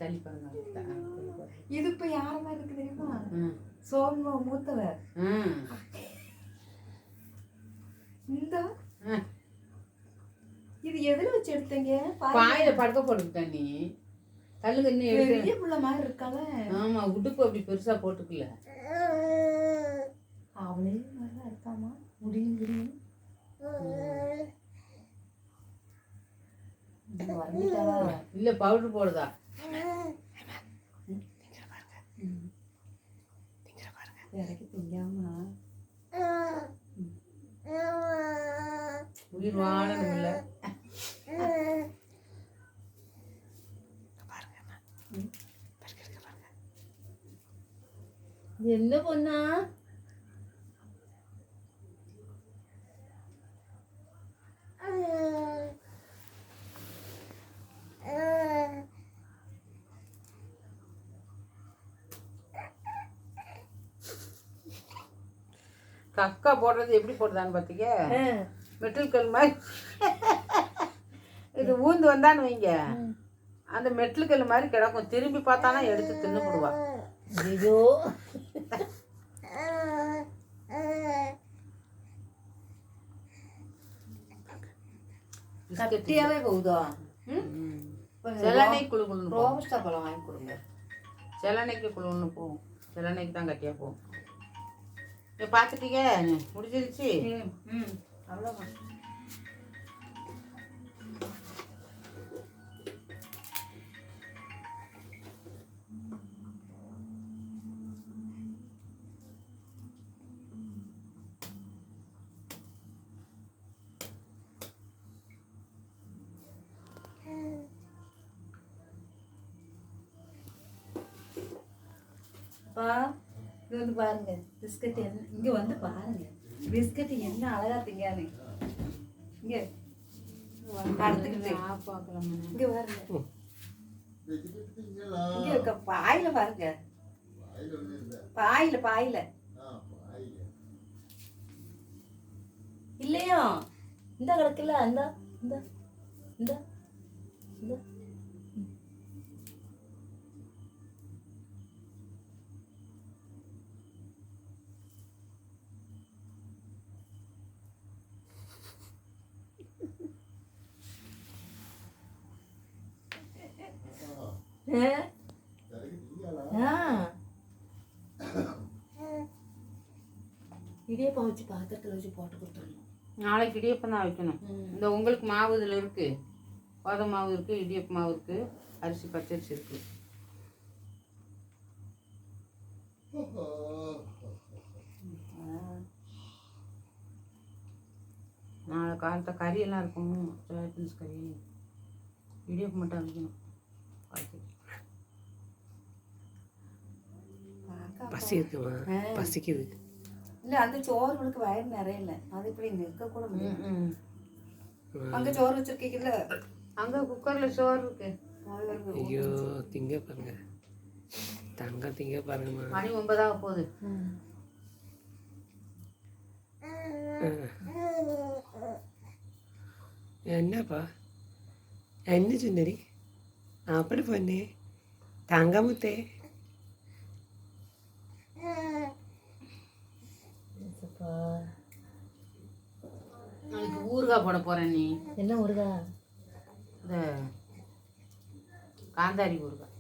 தள்ளி பாருங்க. இது இப்ப யார மாதிரி இருக்கு தெரியுமா? சோம மூத்தவர். இந்த இது எதுல வச்சு எடுத்தீங்க? பாயில படுக்க போட்டுக்கிட்ட நீ. தள்ளுங்க இன்னும் எடுத்து. பெரிய புள்ள மாதிரி இருக்கால. ஆமா, உடுப்பு அப்படி பெருசா போட்டுக்கல. அவளே நல்லா இருக்காமா? முடியும். இல்ல பவுடர் போடுதா? இறக்கி திங்காம உயிர் வாழணும்ல. என்ன பொண்ணா? கக்கா போடுறது எப்படி போடுதான்னு பார்த்தீங்க? மெட்டல் கல் மாதிரி இது ஊந்து வந்தான்னு வைங்க, அந்த மெட்டல் கல் மாதிரி கிடக்கும். திரும்பி பார்த்தானா எடுத்து தின்னு போடுவா. ஐயோ, கட்டியாவே போகுதா? செலனை குழு குழுன்னு ரோபஸ்டா பழம் வாங்கி கொடுங்க. செலனைக்கு குழுன்னு போகும். செலனைக்கு தான் கட்டியா போகும். பார்த்துட்டீங்க, முடிஞ்சிருச்சு. அவ்வளோதான். இது வந்து பாருங்க பிஸ்கட் என்ன, இங்க வந்து பாருங்க பிஸ்கட் என்ன அழகா திங்கானே. இங்க படுத்துக்கிட்டு இங்க பாருங்க, இங்க இருக்க பாயில பாருங்க, பாயில இல்லையா? இந்த கிடக்குல அந்த இந்த இந்த இந்த இடியப்பம் வச்சு பாத்திரத்தில் வச்சு போட்டு கொடுத்துடணும். நாளைக்கு இடியப்பம் தான் வைக்கணும். இந்த உங்களுக்கு மாவு இதில் இருக்கு, கோதுமை மாவு இருக்கு, இடியப்ப மாவு இருக்கு, அரிசி பச்சரிசி இருக்கு. நாளை காலத்தை கறியெல்லாம் இருக்கும், சோயாபீன்ஸ் கறி. இடியப்பம் மட்டும் வைக்கணும். பசி இருக்குமா? பசிக்குது. இல்லை, அந்த சோறுகளுக்கு வயிறு நிறைய இல்லை, அது இப்படி நிற்க கூட முடியும். அங்கே சோறு வச்சிருக்கீங்கல்ல, அங்கே குக்கரில் சோறு இருக்கு. ஐயோ, திங்க பாருங்க, தங்கம் திங்க பாருங்கம்மா. மணி 9 போகுது. என்னப்பா என்ன சுந்தரி அப்படி பண்ணு தங்கமுத்தே? நாளைக்கு ஊறுகாய் போட போறேன். நீ என்ன ஊறுகாய்? இந்த காந்தாரி ஊறுகாய்.